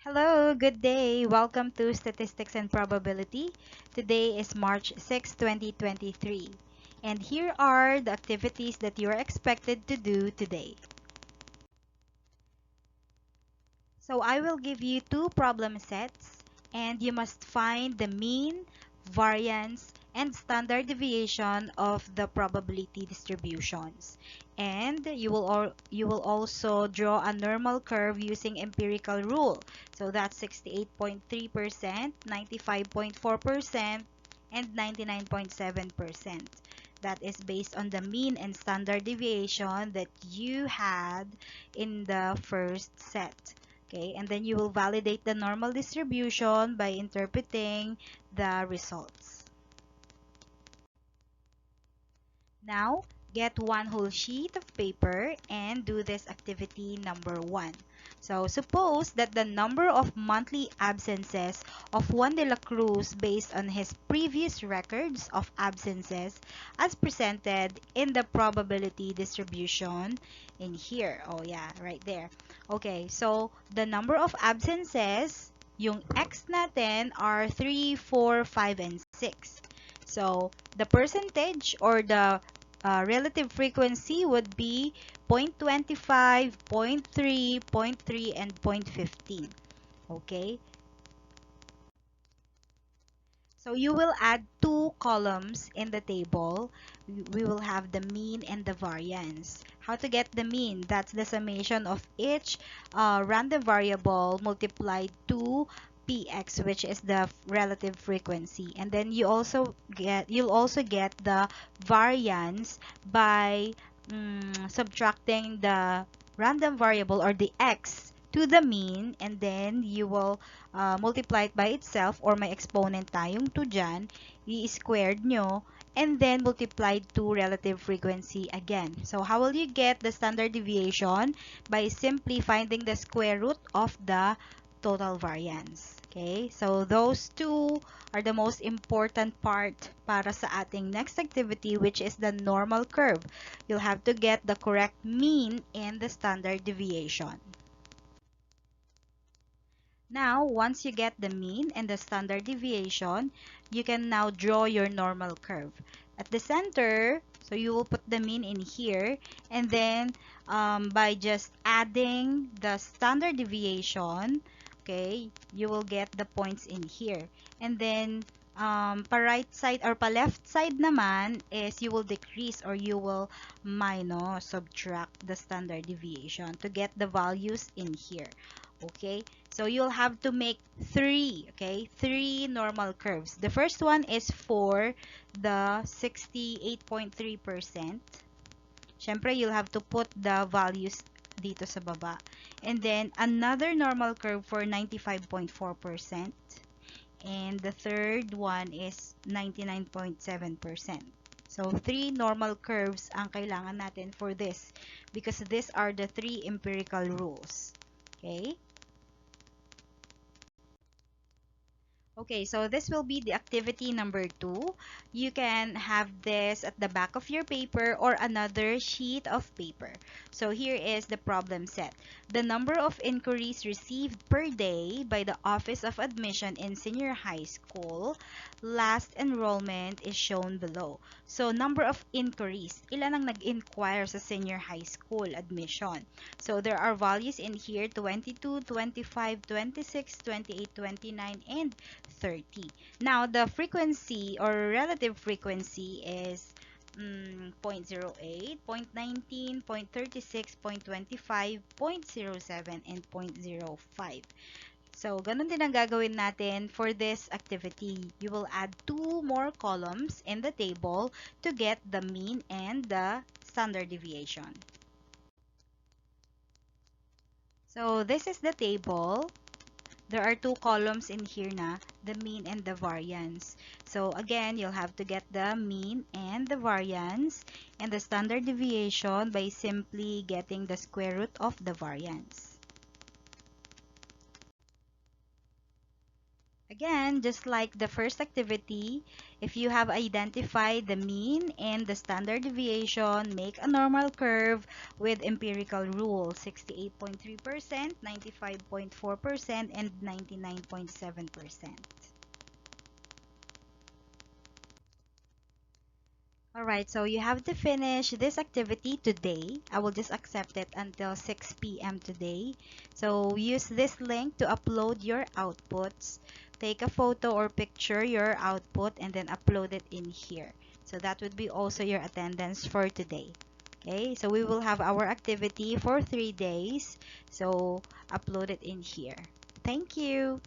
Hello, good day. Welcome to Statistics and Probability. Today is March 6, 2023. And here are the activities that you are expected to do today. So I will give you two problem sets and you must find the mean, variance, and standard deviation of the probability distributions. And you will also draw a normal curve using empirical rule. So that's 68.3%, 95.4%, and 99.7%. That is based on the mean and standard deviation that you had in the first set. Okay, and then you will validate the normal distribution by interpreting the results. Now, get one whole sheet of paper and do this activity number 1. So, suppose that the number of monthly absences of Juan de la Cruz based on his previous records of absences as presented in the probability distribution in here. Oh yeah, right there. Okay, so the number of absences, yung X natin are 3, 4, 5, and 6. So, the percentage or the relative frequency would be 0.25, 0.3, 0.3, and 0.15. Okay? So you will add two columns in the table. We will have the mean and the variance. How to get the mean? That's the summation of each random variable multiplied to px, which is the relative frequency. And then you'll also get the variance by subtracting the random variable or the x to the mean, and then you will multiply it by itself, or may exponent tayong 2 dyan, i-squared nyo, and then multiply to relative frequency again. So how will you get the standard deviation? By simply finding the square root of the total variance. Okay, so those two are the most important part para sa ating next activity, which is the normal curve. You'll have to get the correct mean and the standard deviation. Now, once you get the mean and the standard deviation, you can now draw your normal curve. At the center, so you will put the mean in here, and then by just adding the standard deviation, okay, you will get the points in here. And then, pa right side or pa left side naman is you will decrease or you will minus, subtract the standard deviation to get the values in here. Okay, so you'll have to make three normal curves. The first one is for the 68.3%. Syempre, you'll have to put the values dito sa baba. And then another normal curve for 95.4%. And the third one is 99.7%. So, three normal curves ang kailangan natin for this because these are the three empirical rules. Okay? Okay, so this will be the activity number 2. You can have this at the back of your paper or another sheet of paper. So here is the problem set. The number of inquiries received per day by the Office of Admission in senior high school last enrollment is shown below. So number of inquiries. Ilan ang nag-inquire sa senior high school admission? So there are values in here 22, 25, 26, 28, 29, and 30. Now, the frequency or relative frequency is 0.08, 0.19, 0.36, 0.25, 0.07, and 0.05. So, ganun din ang gagawin natin for this activity. You will add two more columns in the table to get the mean and the standard deviation. So, this is the table. There are two columns in here na, the mean and the variance. So again, you'll have to get the mean and the variance and the standard deviation by simply getting the square root of the variance. Again, just like the first activity, if you have identified the mean and the standard deviation, make a normal curve with empirical rule: 68.3%, 95.4%, and 99.7%. Alright, so you have to finish this activity today. I will just accept it until 6 p.m. today. So use this link to upload your outputs. Take a photo or picture your output and then upload it in here. So that would be also your attendance for today. Okay, so we will have our activity for 3 days. So upload it in here. Thank you.